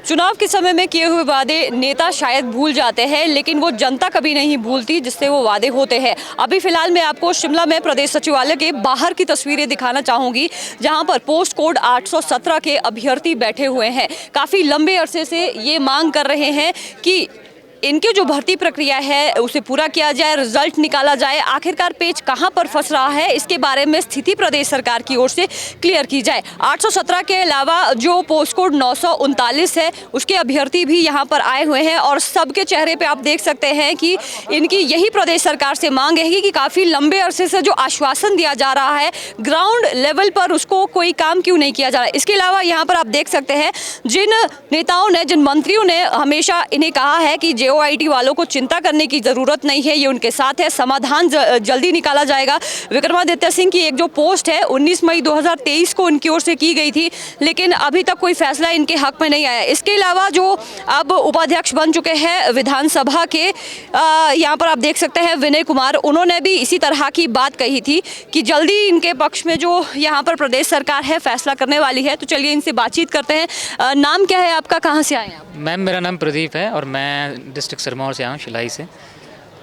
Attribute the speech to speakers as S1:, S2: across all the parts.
S1: चुनाव के समय में किए हुए वादे नेता शायद भूल जाते हैं, लेकिन वो जनता कभी नहीं भूलती जिससे वो वादे होते हैं। अभी फिलहाल मैं आपको शिमला में प्रदेश सचिवालय के बाहर की तस्वीरें दिखाना चाहूंगी, जहां पर पोस्ट कोड 817 के अभ्यर्थी बैठे हुए हैं। काफ़ी लंबे अरसे से ये मांग कर रहे हैं कि इनकी जो भर्ती प्रक्रिया है उसे पूरा किया जाए, रिजल्ट निकाला जाए। आखिरकार पेच कहां पर फंस रहा है, इसके बारे में स्थिति प्रदेश सरकार की ओर से क्लियर की जाए। 817 के अलावा जो पोस्ट कोड 939 है उसके अभ्यर्थी भी यहां पर आए हुए हैं और सबके चेहरे पे आप देख सकते हैं कि इनकी यही प्रदेश सरकार से मांग है कि काफ़ी लंबे अरसे से जो आश्वासन दिया जा रहा है ग्राउंड लेवल पर उसको कोई काम क्यों नहीं किया जा रहा है। इसके अलावा यहाँ पर आप देख सकते हैं जिन नेताओं ने, जिन मंत्रियों ने हमेशा इन्हें कहा है कि जेओआईटी वालों को चिंता करने की ज़रूरत नहीं है, ये उनके साथ है, समाधान जल्दी निकाला जाएगा। विक्रमादित्य सिंह की एक जो पोस्ट है 19 मई 2023 को उनकी ओर से की गई थी, लेकिन अभी तक कोई फैसला इनके हक में नहीं आया। इसके अलावा जो अब उपाध्यक्ष बन चुके हैं विधानसभा के, यहाँ पर आप देख सकते हैं विनय कुमार, उन्होंने भी इसी तरह की बात कही थी कि जल्दी इनके पक्ष में जो यहाँ पर प्रदेश सरकार है फैसला करने वाली है। तो चलिए इनसे बातचीत करते हैं। नाम क्या है आपका, कहाँ से आए हैं आप?
S2: मैम, मेरा नाम प्रदीप है और मैं डिस्ट्रिक्ट सिरमौर से आया हूँ, शिलाई से।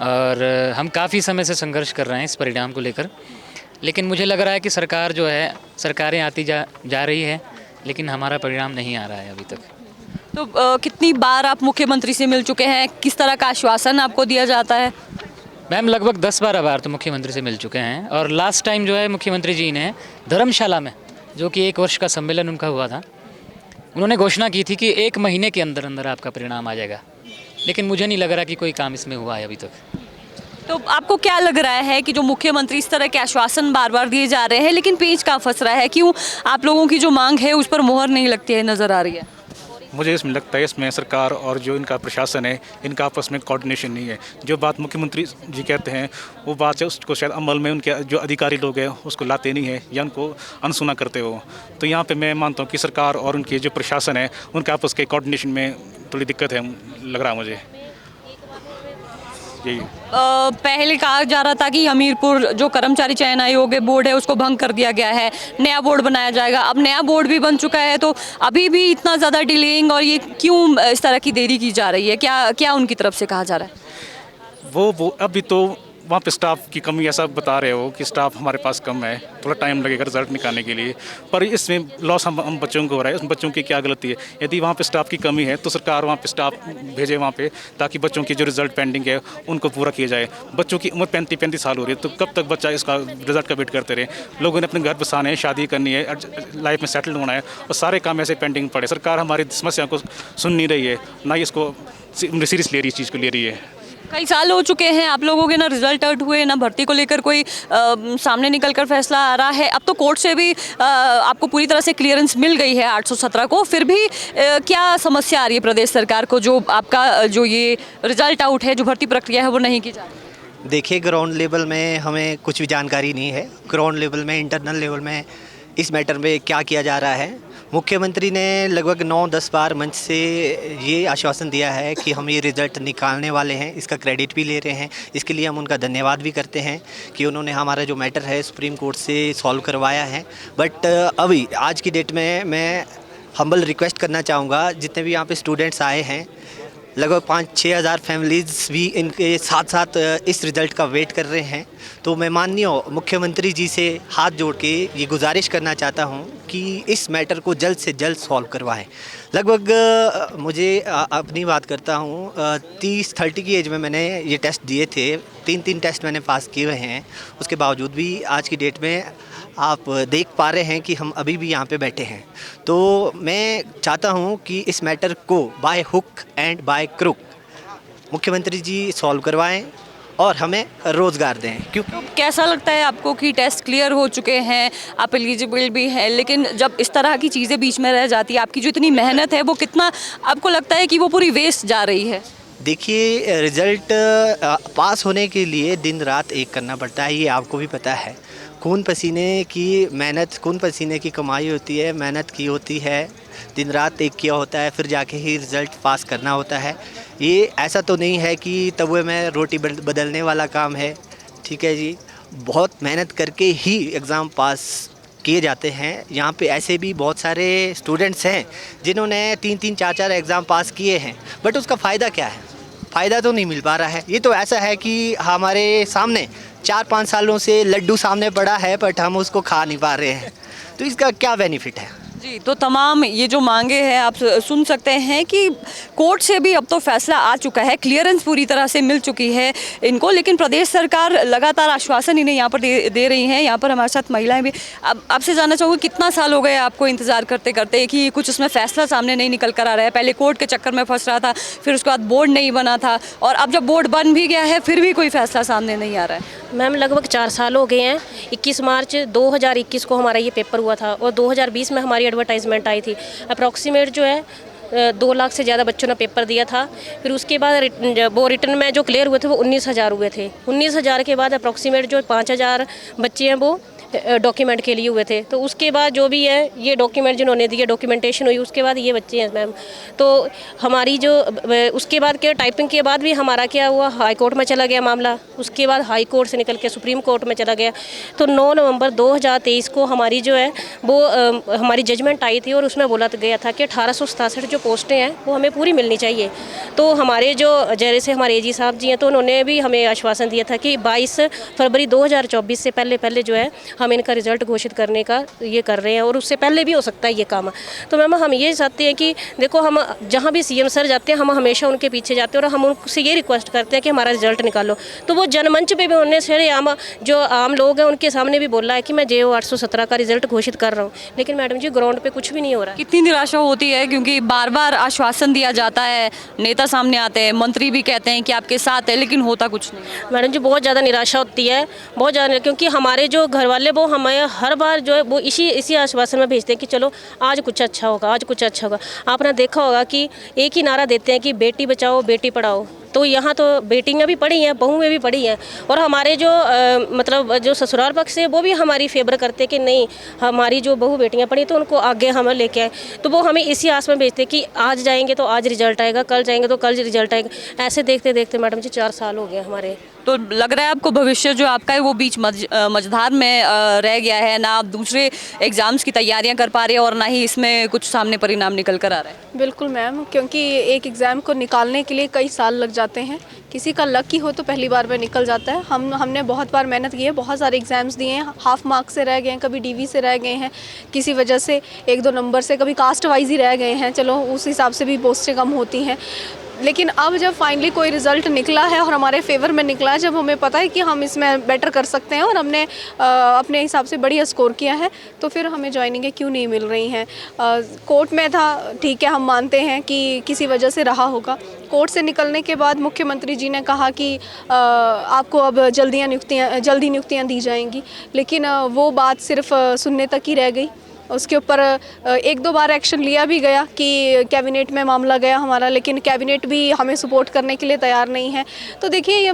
S2: और हम काफ़ी समय से संघर्ष कर रहे हैं इस परिणाम को लेकर, लेकिन मुझे लग रहा है कि सरकार जो है, सरकारें आती जा रही है, लेकिन हमारा परिणाम नहीं आ रहा है अभी तक।
S1: तो कितनी बार आप मुख्यमंत्री से मिल चुके हैं, किस तरह का आश्वासन आपको दिया जाता है?
S2: मैम, लगभग 10-12 बार तो मुख्यमंत्री से मिल चुके हैं और लास्ट टाइम जो है मुख्यमंत्री जी ने धर्मशाला में, जो कि 1 वर्ष का सम्मेलन उनका हुआ था, उन्होंने घोषणा की थी कि 1 महीने के अंदर अंदर आपका परिणाम आ जाएगा, लेकिन मुझे नहीं लग रहा कि कोई काम इसमें हुआ है अभी तक।
S1: तो आपको क्या लग रहा है कि जो मुख्यमंत्री इस तरह के आश्वासन बार बार दिए जा रहे हैं, लेकिन पेच कहाँ फंस रहा है? क्यों आप लोगों की जो मांग है उस पर मोहर नहीं लगती है, नज़र आ रही है?
S3: मुझे इसमें लगता है इसमें सरकार और जो इनका प्रशासन है, इनका आपस में कोऑर्डिनेशन नहीं है। जो बात मुख्यमंत्री जी कहते हैं वो बात है, उसको शायद अमल में उनके जो अधिकारी लोग हैं उसको लाते नहीं हैं या उनको अनसुना करते हो। तो यहाँ पे मैं मानता हूँ कि सरकार और उनके जो प्रशासन है उनके आपस के कोऑर्डिनेशन में थोड़ी दिक्कत है, लग रहा है मुझे यही।
S1: पहले कहा जा रहा था कि हमीरपुर जो कर्मचारी चयन आयोग है, बोर्ड है, उसको भंग कर दिया गया है, नया बोर्ड बनाया जाएगा। अब नया बोर्ड भी बन चुका है, तो अभी भी इतना ज़्यादा डिलेइंग और ये क्यों इस तरह की देरी की जा रही है? क्या उनकी तरफ से कहा जा रहा है?
S3: वो अभी तो वहाँ पे स्टाफ की कमी, ऐसा बता रहे हो कि स्टाफ हमारे पास कम है, थोड़ा टाइम लगेगा रिजल्ट निकालने के लिए। पर इसमें लॉस हम बच्चों को हो रहा है, उस बच्चों की क्या गलती है? यदि वहाँ पे स्टाफ की कमी है तो सरकार वहाँ पे स्टाफ भेजे वहाँ पे, ताकि बच्चों की जो रिजल्ट पेंडिंग है उनको पूरा किया जाए। बच्चों की उम्र 35 साल हो रही है, तो कब तक बच्चा इसका रिजल्ट का वेट करते रहे? लोगों ने अपने घर बसाने हैं, शादी करनी है, लाइफ में सेटल होना है और सारे काम ऐसे पेंडिंग पड़े। सरकार हमारी समस्या को सुन नहीं रही है, ना ही इसको सीरियस ले रही, इस चीज़ को ले रही है।
S1: कई साल हो चुके हैं, आप लोगों के ना रिजल्ट आउट हुए, ना भर्ती को लेकर कोई सामने निकल कर फैसला आ रहा है। अब तो कोर्ट से भी आपको पूरी तरह से क्लियरेंस मिल गई है 817 को, फिर भी क्या समस्या आ रही है प्रदेश सरकार को, जो आपका जो ये रिजल्ट आउट है, जो भर्ती प्रक्रिया है वो नहीं की जा रही?
S4: देखिए, ग्राउंड लेवल में हमें कुछ भी जानकारी नहीं है। ग्राउंड लेवल में, इंटरनल लेवल में इस मैटर में क्या किया जा रहा है। मुख्यमंत्री ने लगभग 9-10 बार मंच से ये आश्वासन दिया है कि हम ये रिज़ल्ट निकालने वाले हैं, इसका क्रेडिट भी ले रहे हैं। इसके लिए हम उनका धन्यवाद भी करते हैं कि उन्होंने हमारा जो मैटर है सुप्रीम कोर्ट से सॉल्व करवाया है। बट अभी आज की डेट में मैं हम्बल रिक्वेस्ट करना चाहूँगा, जितने भी यहाँ पे स्टूडेंट्स आए हैं, लगभग 5-6 हज़ार फैमिलीज़ भी इनके साथ साथ इस रिज़ल्ट का वेट कर रहे हैं। तो मैं माननीय मुख्यमंत्री जी से हाथ जोड़ के ये गुजारिश करना चाहता हूँ कि इस मैटर को जल्द से जल्द सॉल्व करवाएं। लगभग मुझे अपनी बात करता हूँ, 30-30 की एज में मैंने ये टेस्ट दिए थे, 3 टेस्ट मैंने पास किए हुए हैं। उसके बावजूद भी आज की डेट में आप देख पा रहे हैं कि हम अभी भी यहाँ पे बैठे हैं। तो मैं चाहता हूँ कि इस मैटर को by hook and by crook मुख्यमंत्री जी सॉल्व करवाएं और हमें रोज़गार दें। क्योंकि
S1: तो कैसा लगता है आपको कि टेस्ट क्लियर हो चुके हैं, आप एलिजिबल भी हैं, लेकिन जब इस तरह की चीज़ें बीच में रह जाती है, आपकी जो इतनी मेहनत है वो कितना आपको लगता है कि वो पूरी वेस्ट जा रही है?
S4: देखिए, रिज़ल्ट पास होने के लिए दिन रात एक करना पड़ता है, ये आपको भी पता है। खून पसीने की मेहनत, खून पसीने की कमाई होती है, मेहनत की होती है, दिन रात एक किया होता है, फिर जाके ही रिज़ल्ट पास करना होता है। ये ऐसा तो नहीं है कि तवे में रोटी बदलने वाला काम है, ठीक है जी। बहुत मेहनत करके ही एग्ज़ाम पास किए जाते हैं। यहाँ पे ऐसे भी बहुत सारे स्टूडेंट्स हैं जिन्होंने 3-3 4-4 एग्ज़ाम पास किए हैं, बट उसका फ़ायदा क्या है? फ़ायदा तो नहीं मिल पा रहा है। ये तो ऐसा है कि हमारे सामने 4-5 सालों से लड्डू सामने पड़ा है, बट हम उसको खा नहीं पा रहे हैं। तो इसका क्या बेनिफिट है?
S1: जी, तो तमाम ये जो मांगे हैं आप सुन सकते हैं कि कोर्ट से भी अब तो फैसला आ चुका है, क्लियरेंस पूरी तरह से मिल चुकी है इनको, लेकिन प्रदेश सरकार लगातार आश्वासन इन्हें यहाँ पर दे रही हैं। यहाँ पर हमारे साथ महिलाएं भी। अब आपसे जानना चाहूँगी, कितना साल हो गए आपको इंतज़ार करते करते कि कुछ उसमें फैसला सामने नहीं निकल कर आ रहा है? पहले कोर्ट के चक्कर में फंस रहा था, फिर उसके बाद बोर्ड नहीं बना था, और अब जब बोर्ड बन भी गया है फिर भी कोई फैसला सामने नहीं आ रहा है।
S5: मैम लगभग 4 साल हो गए हैं। 21 मार्च 2021 को हमारा ये पेपर हुआ था और 2020 में हमारी एडवर्टाइजमेंट आई थी। अप्रॉक्सीमेट जो है 2 लाख से ज़्यादा बच्चों ने पेपर दिया था। फिर उसके बाद वो रिटर्न में जो क्लियर हुए थे वो 19,000 हुए थे। 19,000 के बाद अप्रॉक्सीमेट जो 5,000 बच्चे हैं वो डॉक्यूमेंट के लिए हुए थे। तो उसके बाद जो भी है ये डॉक्यूमेंट जिन्होंने दिए, डॉक्यूमेंटेशन हुई, उसके बाद ये बच्चे हैं मैम। तो हमारी जो उसके बाद क्या टाइपिंग के बाद भी हमारा क्या हुआ, हाई कोर्ट में चला गया मामला। उसके बाद हाई कोर्ट से निकल के सुप्रीम कोर्ट में चला गया। तो 9 नवंबर 2023 को हमारी जो है वो हमारी जजमेंट आई थी और उसमें बोला गया था कि 1867 जो पोस्टें हैं वो हमें पूरी मिलनी चाहिए। तो हमारे जो जैसे हमारे एजी साहब जी हैं तो उन्होंने भी हमें आश्वासन दिया था कि 22 फरवरी 2024 से पहले जो है हम इनका रिजल्ट घोषित करने का ये कर रहे हैं, और उससे पहले भी हो सकता है ये काम। तो मैम हम ये चाहते हैं कि देखो, हम जहाँ भी सीएम सर जाते हैं हम हमेशा उनके पीछे जाते हैं और हम उनसे ये रिक्वेस्ट करते हैं कि हमारा रिजल्ट निकालो। तो वो जनमंच पे भी उन्होंने सारे जो आम लोग हैं उनके सामने भी बोला है कि मैं JO 817 का रिजल्ट घोषित कर रहा हूँ, लेकिन मैडम जी ग्राउंड पे कुछ भी नहीं हो रहा है।
S1: कितनी निराशा होती है, क्योंकि बार बार आश्वासन दिया जाता है, नेता सामने आते हैं, मंत्री भी कहते हैं कि आपके साथ है, लेकिन होता कुछ नहीं।
S5: मैडम जी बहुत ज़्यादा निराशा होती है, बहुत ज़्यादा, क्योंकि हमारे जो घर वाले वो हमें हर बार जो है वो इसी आश्वासन में भेजते हैं कि चलो आज कुछ अच्छा होगा, आज कुछ अच्छा होगा। आपने देखा होगा कि एक ही नारा देते हैं कि बेटी बचाओ बेटी पढ़ाओ। तो यहाँ तो बेटियाँ भी पढ़ी हैं, बहुएं भी पढ़ी हैं, और हमारे जो मतलब जो ससुराल पक्ष है वो भी हमारी फेवर करते हैं कि नहीं, हमारी जो बहू बेटियाँ पढ़ी तो उनको आगे हम लेके आए। तो वो हमें इसी आस में भेजते हैं कि आज जाएंगे तो आज रिजल्ट आएगा, कल जाएंगे तो कल रिजल्ट आएगा। ऐसे देखते देखते मैडम जी 4 साल हो गए हमारे।
S1: तो लग रहा है आपको भविष्य जो आपका है वो बीच मझधार में रह गया है, ना आप दूसरे एग्जाम्स की तैयारियां कर पा रहे हैं और ना ही इसमें कुछ सामने परिणाम निकल कर आ रहा है।
S6: बिल्कुल मैम, क्योंकि एक एग्ज़ाम को निकालने के लिए कई साल लग जाते हैं। किसी का लकी हो तो पहली बार में निकल जाता है। हमने बहुत बार मेहनत की है, बहुत सारे एग्ज़ाम्स दिए हैं, हाफ मार्क्स से रह गए हैं, कभी DV से रह गए हैं, किसी वजह से 1-2 नंबर से, कभी कास्ट वाइज ही रह गए हैं। चलो उस हिसाब से भी पोस्टें कम होती हैं, लेकिन अब जब फाइनली कोई रिज़ल्ट निकला है और हमारे फेवर में निकला है, जब हमें पता है कि हम इसमें बेटर कर सकते हैं और हमने अपने हिसाब से बढ़िया स्कोर किया है, तो फिर हमें ज्वाइनिंगें क्यों नहीं मिल रही हैं? कोर्ट में था, ठीक है, हम मानते हैं कि किसी वजह से रहा होगा। कोर्ट से निकलने के बाद मुख्यमंत्री जी ने कहा कि आपको अब जल्दी नियुक्तियाँ दी जाएंगी, लेकिन वो बात सिर्फ सुनने तक ही रह गई। उसके ऊपर 1-2 बार एक्शन लिया भी गया कि कैबिनेट में मामला गया हमारा, लेकिन कैबिनेट भी हमें सपोर्ट करने के लिए तैयार नहीं है। तो देखिए, ये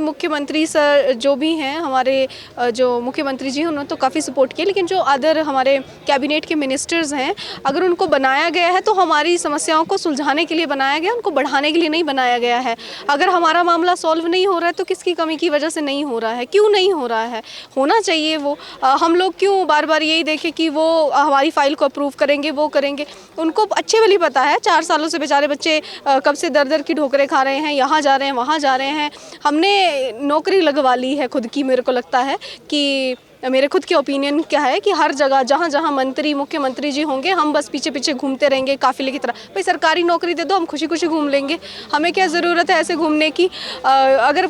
S6: मुख्यमंत्री सर जो भी हैं हमारे, जो मुख्यमंत्री जी उन्होंने तो काफ़ी सपोर्ट किया, लेकिन जो अदर हमारे कैबिनेट के मिनिस्टर्स हैं, अगर उनको बनाया गया है तो हमारी समस्याओं को सुलझाने के लिए बनाया गया, उनको बढ़ाने के लिए नहीं बनाया गया है। अगर हमारा मामला सॉल्व नहीं हो रहा है तो किसकी कमी की वजह से नहीं हो रहा है, क्यों नहीं हो रहा है? होना चाहिए वो। हम लोग क्यों बार बार यही देखें कि वो हमारी फाइल को अप्रूव करेंगे, वो करेंगे। उनको अच्छे वाली पता है, 4 सालों से बेचारे बच्चे कब से दर की ठोकरें खा रहे हैं, यहाँ जा रहे हैं, वहाँ जा रहे हैं। हमने नौकरी लगवा ली है खुद की। मेरे को लगता है कि मेरे खुद के ओपिनियन क्या है कि हर जगह जहाँ जहाँ मंत्री मुख्यमंत्री जी होंगे, हम बस पीछे पीछे घूमते रहेंगे काफिले की तरह। भाई सरकारी नौकरी दे दो, हम खुशी खुशी घूम लेंगे, हमें क्या ज़रूरत है ऐसे घूमने की? अगर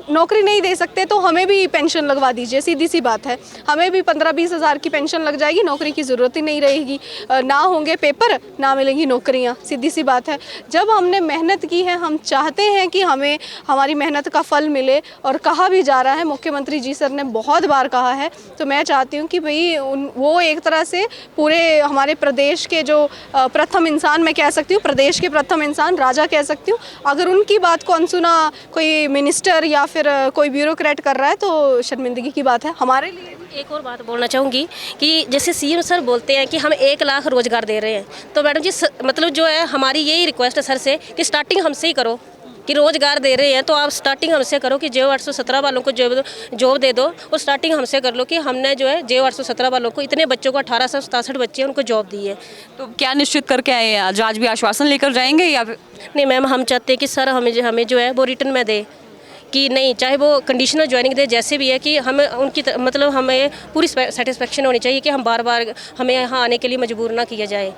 S6: नौकरी नहीं दे सकते तो हमें भी पेंशन लगवा दीजिए, सीधी सी बात है। हमें भी 15-20 हज़ार की पेंशन लग जाएगी, नौकरी की ज़रूरत ही नहीं रहेगी। ना होंगे पेपर, ना मिलेंगी नौकरियाँ, सीधी सी बात है। जब हमने मेहनत की है, हम चाहते हैं कि हमें हमारी मेहनत का फल मिले, और कहा भी जा रहा है, मुख्यमंत्री जी सर ने बहुत बार कहा है। तो मैं चाहती हूँ कि भाई वो एक तरह से पूरे हमारे प्रदेश के जो प्रथम इंसान, मैं कह सकती हूँ प्रदेश के प्रथम इंसान, राजा कह सकती हूँ, अगर उनकी बात को अनसुना कोई मिनिस्टर या फिर कोई ब्यूरोक्रेट कर रहा है तो शर्मिंदगी की बात है हमारे लिए।
S5: एक और बात बोलना चाहूँगी कि जैसे CM सर बोलते हैं कि हम 1 लाख रोज़गार दे रहे हैं, तो मैडम जी मतलब जो है हमारी यही रिक्वेस्ट है सर से कि स्टार्टिंग हमसे ही करो। कि रोज़गार दे रहे हैं तो आप स्टार्टिंग हमसे करो कि JO 817 वालों को जॉब दे दो, और स्टार्टिंग हमसे कर लो कि हमने जो है JO 817 वालों को, इतने बच्चों को 1867 बच्चे हैं, उनको जॉब दी है।
S1: तो क्या निश्चित करके आए हैं आज भी आश्वासन लेकर जाएंगे या फिर?
S5: नहीं मैम, हम चाहते हैं कि सर हमें जो है वो रिटर्न में दे, कि नहीं चाहे वो कंडीशनल ज्वाइनिंग दे, जैसे भी है कि हमें उनकी मतलब हमें पूरी सेटिस्फेक्शन होनी चाहिए कि हम बार बार हमें यहाँ आने के लिए मजबूर ना किया जाए।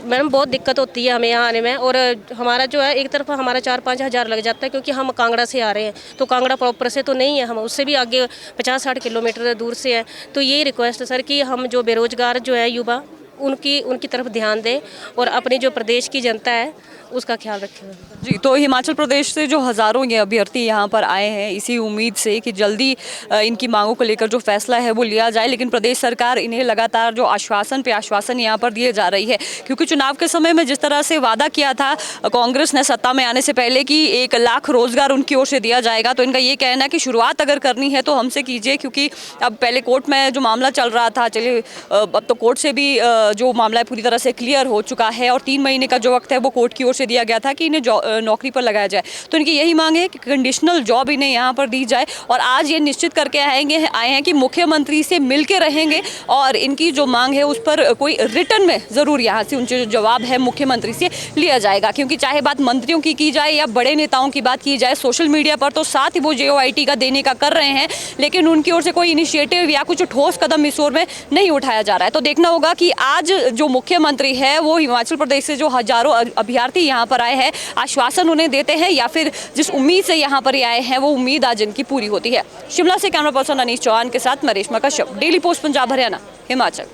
S5: मैडम बहुत दिक्कत होती है हमें यहाँ आने में, और हमारा जो है एक तरफ हमारा 4-5 हज़ार लग जाता है, क्योंकि हम कांगड़ा से आ रहे हैं, तो कांगड़ा प्रॉपर से तो नहीं है, हम उससे भी आगे 50-60 किलोमीटर दूर से है। तो ये रिक्वेस्ट है सर कि हम जो बेरोजगार जो है युवा, उनकी तरफ ध्यान दें और अपनी जो प्रदेश की जनता है उसका ख्याल रखें।
S1: जी, तो हिमाचल प्रदेश से जो हज़ारों ये अभ्यर्थी यहाँ पर आए हैं इसी उम्मीद से कि जल्दी इनकी मांगों को लेकर जो फैसला है वो लिया जाए, लेकिन प्रदेश सरकार इन्हें लगातार जो आश्वासन पे आश्वासन यहाँ पर दिए जा रही है, क्योंकि चुनाव के समय में जिस तरह से वादा किया था कांग्रेस ने सत्ता में आने से पहले कि 1 लाख रोजगार उनकी ओर से दिया जाएगा, तो इनका ये कहना है कि शुरुआत अगर करनी है तो हमसे कीजिए, क्योंकि अब पहले कोर्ट में जो मामला चल रहा था, चलिए अब तो कोर्ट से भी जो मामला है पूरी तरह से क्लियर हो चुका है, और 3 महीने का जो वक्त है वो कोर्ट की ओर से दिया गया था कि इन्हें नौकरी पर लगाया जाए। तो इनकी यही मांग है कि कंडीशनल जॉब इन्हें यहाँ पर दी जाए, और आज ये निश्चित करके आए हैं कि मुख्यमंत्री से मिल के रहेंगे, और इनकी जो मांग है उस पर कोई रिटर्न में ज़रूर यहाँ से उनसे जो जवाब है मुख्यमंत्री से लिया जाएगा। क्योंकि चाहे बात मंत्रियों की जाए या बड़े नेताओं की बात की जाए, सोशल मीडिया पर तो साथ ही वो JOIT का देने का कर रहे हैं, लेकिन उनकी ओर से कोई इनिशिएटिव या कुछ ठोस कदम इस ओर में नहीं उठाया जा रहा है। तो देखना होगा कि आज जो मुख्यमंत्री है वो हिमाचल प्रदेश से जो हजारों अभ्यर्थी यहाँ पर आए हैं आश्वासन उन्हें देते हैं, या फिर जिस उम्मीद से यहाँ पर आए हैं वो उम्मीद आज इनकी पूरी होती है। शिमला से कैमरा पर्सन अनीश चौहान के साथ मैं रेशमा कश्यप, डेली पोस्ट पंजाब हरियाणा, हिमाचल।